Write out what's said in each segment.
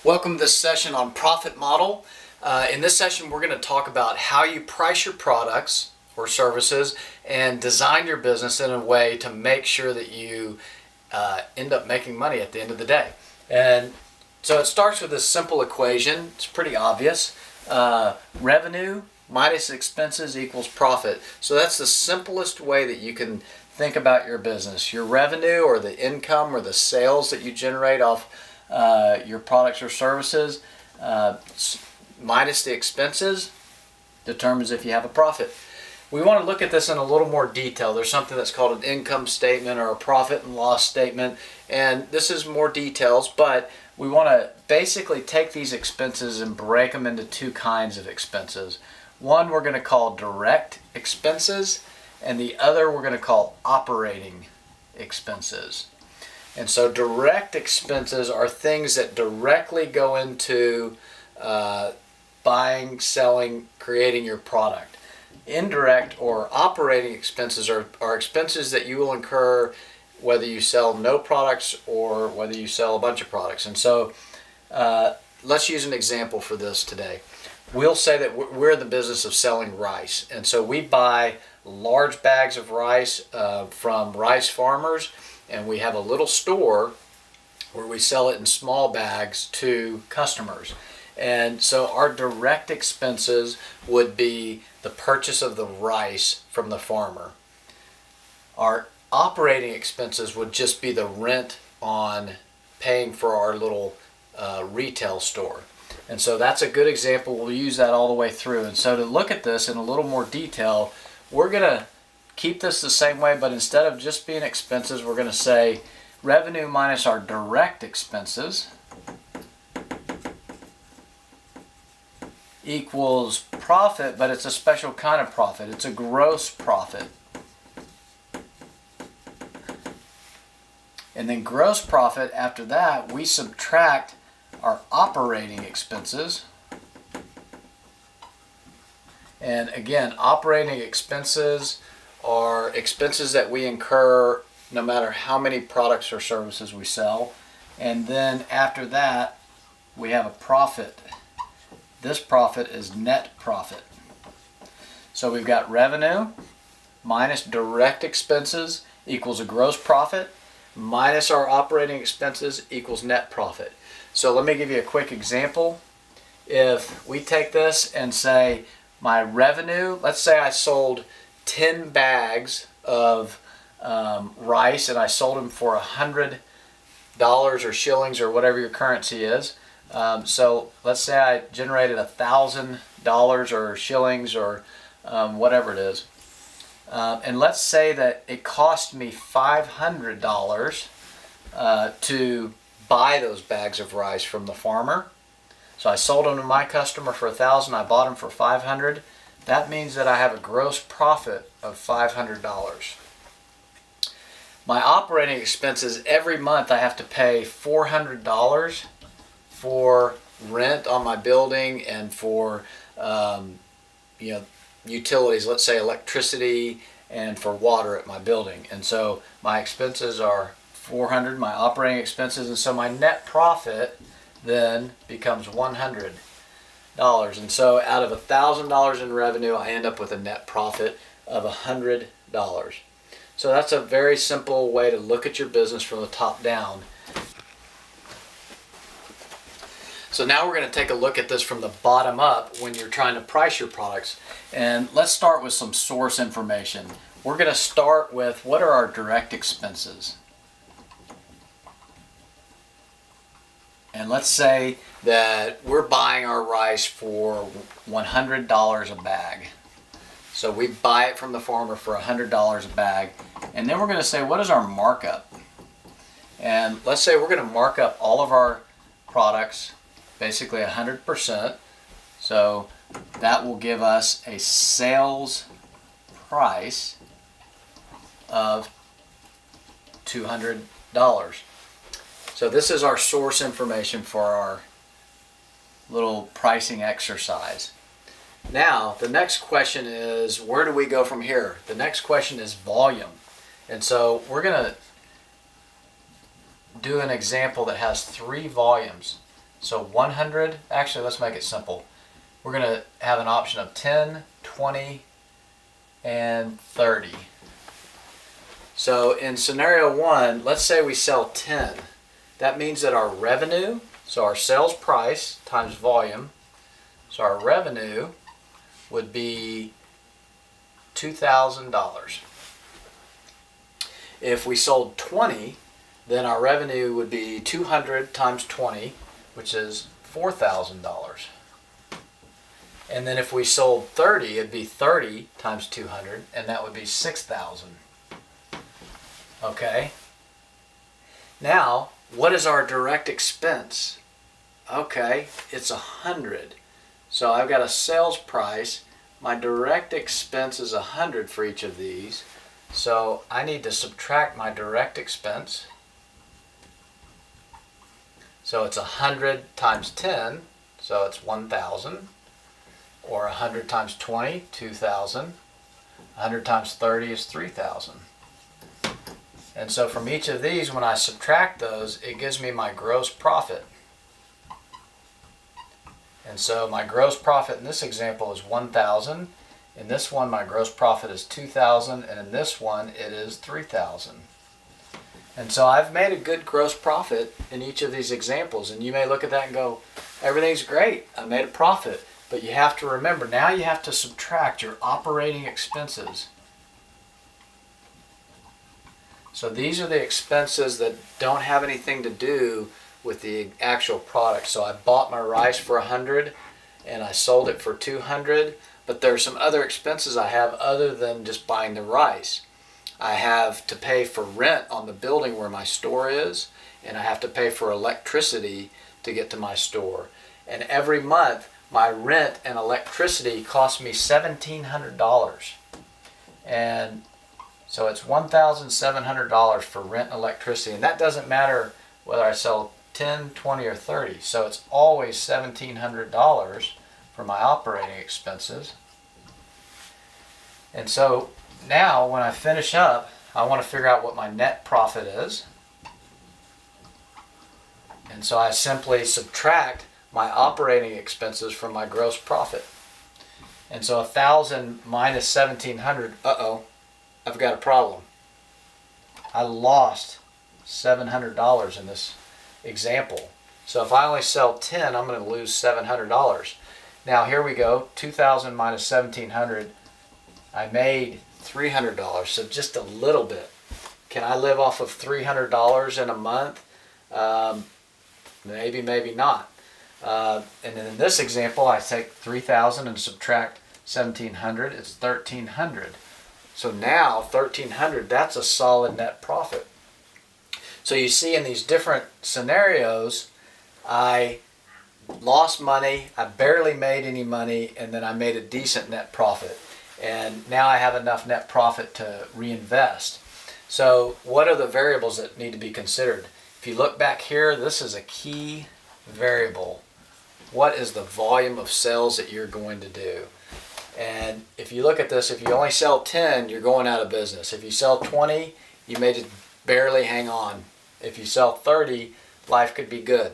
Welcome to this session on profit model. In this session, we're going to talk about how you price your products or services and design your business in a way to make sure that you end up making money at the end of the day. And so it starts with this simple equation. It's pretty obvious. Revenue minus expenses equals profit. So that's the simplest way that you can think about your business. Your revenue, or the income or the sales that you generate off your products or services, minus the expenses, determines if you have a profit. We want to look at this in a little more detail. There's something that's called an income statement or a profit and loss statement, and this is more details, but we want to basically take these expenses and break them into two kinds of expenses. One we're going to call direct expenses, and the other we're going to call operating expenses. And so direct expenses are things that directly go into buying, selling, creating your product. Indirect or operating expenses are expenses that you will incur whether you sell no products or whether you sell a bunch of products. And so let's use an example for this today. We'll say that we're in the business of selling rice. And so we buy large bags of rice from rice farmers, and we have a little store where we sell it in small bags to customers. And so our direct expenses would be the purchase of the rice from the farmer. Our operating expenses would just be the rent on paying for our little retail store. And so that's a good example. We'll use that all the way through. And so to look at this in a little more detail, we're going to keep this the same way, but instead of just being expenses, we're going to say revenue minus our direct expenses equals profit, but it's a special kind of profit. It's a gross profit. And then gross profit, after that, we subtract our operating expenses. And again, operating expenses are expenses that we incur no matter how many products or services we sell. And then after that, we have a profit. This profit is net profit. So we've got revenue minus direct expenses equals a gross profit, minus our operating expenses equals net profit. So let me give you a quick example. If we take this and say my revenue, let's say I sold 10 bags of rice and I sold them for $100 or shillings or whatever your currency is. So let's say I generated $1,000 or shillings or whatever it is. And let's say that it cost me $500 to buy those bags of rice from the farmer. So I sold them to my customer for $1,000. I bought them for $500. That means that I have a gross profit of $500. My operating expenses, every month I have to pay $400 for rent on my building and for utilities, let's say electricity and for water at my building. And so my expenses are $400, my operating expenses, and so my net profit then becomes $100. And so out of $1,000 in revenue, I end up with a net profit of $100. So that's a very simple way to look at your business from the top down. So now we're going to take a look at this from the bottom up when you're trying to price your products. And let's start with some source information. We're going to start with what are our direct expenses. And let's say that we're buying our rice for $100 a bag. So we buy it from the farmer for $100 a bag. And then we're going to say, what is our markup? And let's say we're going to mark up all of our products basically 100%. So that will give us a sales price of $200. So this is our source information for our little pricing exercise. Now, the next question is, where do we go from here? The next question is volume. And so we're going to do an example that has 3 volumes. So 100, actually let's make it simple. We're going to have an option of 10, 20, and 30. So in scenario 1, let's say we sell 10. That means that our revenue, so our sales price times volume, so our revenue would be $2,000. If we sold 20, then our revenue would be 200 times 20, which is $4,000. And then if we sold 30, it'd be 30 times 200, and that would be 6,000. Okay? Now, what is our direct expense? Okay, it's 100. So I've got a sales price. My direct expense is 100 for each of these. So I need to subtract my direct expense. So it's 100 times 10, so it's 1,000. Or 100 times 20, 2,000. 100 times 30 is 3,000. And so from each of these, when I subtract those, it gives me my gross profit. And so my gross profit in this example is 1,000. In this one, my gross profit is 2,000. And in this one, it is 3,000. And so I've made a good gross profit in each of these examples. And you may look at that and go, everything's great. I made a profit. But you have to remember, now you have to subtract your operating expenses. So these are the expenses that don't have anything to do with the actual product. So I bought my rice for 100 and I sold it for 200, but there are some other expenses I have other than just buying the rice. I have to pay for rent on the building where my store is, and I have to pay for electricity to get to my store. And every month, my rent and electricity cost me $1,700. And so it's $1,700 for rent and electricity. And that doesn't matter whether I sell 10, 20, or 30. So it's always $1,700 for my operating expenses. And so now when I finish up, I want to figure out what my net profit is. And so I simply subtract my operating expenses from my gross profit. And so 1,000 minus 1,700, I've got a problem. I lost $700 in this example. So if I only sell 10, I'm going to lose $700. Now here we go, 2,000 minus 1,700, I made $300, so just a little bit. Can I live off of $300 in a month? Maybe, maybe not. And then in this example, I take 3,000 and subtract 1,700. It's 1,300. So now 1,300, that's a solid net profit. So you see in these different scenarios, I lost money, I barely made any money, and then I made a decent net profit. And now I have enough net profit to reinvest. So what are the variables that need to be considered? If you look back here, this is a key variable. What is the volume of sales that you're going to do? And if you look at this, if you only sell 10, you're going out of business. If you sell 20, you may just barely hang on. If you sell 30, life could be good.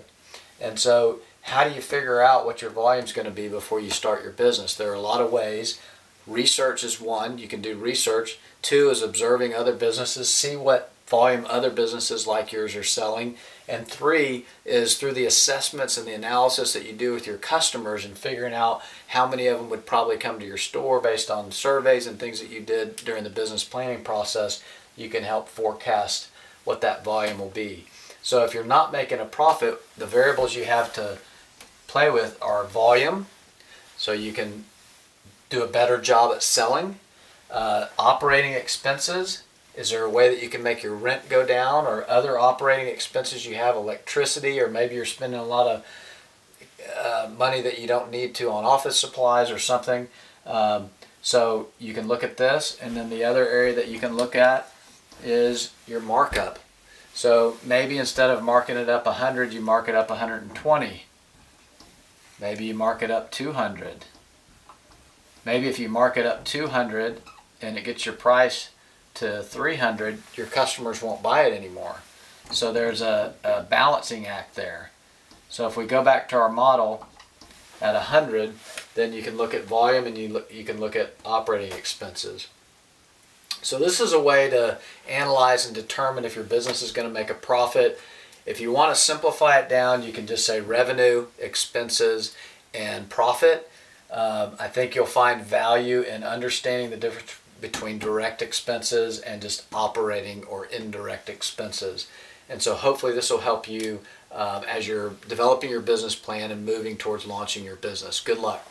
And so how do you figure out what your volume is going to be before you start your business? There are a lot of ways. Research is one. You can do research. 2 is observing other businesses. See what volume other businesses like yours are selling. And 3 is through the assessments and the analysis that you do with your customers and figuring out how many of them would probably come to your store based on surveys and things that you did during the business planning process. You can help forecast what that volume will be. So if you're not making a profit, the variables you have to play with are volume, so you can do a better job at selling. Operating expenses, is there a way that you can make your rent go down, or other operating expenses you have, electricity, or maybe you're spending a lot of money that you don't need to on office supplies or something. So you can look at this, and then the other area that you can look at is your markup. So maybe instead of marking it up 100, you mark it up 120. Maybe you mark it up 200. Maybe if you mark it up 200 and it gets your price to 300, your customers won't buy it anymore. So there's a balancing act there. So if we go back to our model at 100, then you can look at volume and you can look at operating expenses. So this is a way to analyze and determine if your business is going to make a profit. If you want to simplify it down, you can just say revenue, expenses, and profit. I think you'll find value in understanding the difference between direct expenses and just operating or indirect expenses. And so hopefully this will help you as you're developing your business plan and moving towards launching your business. Good luck.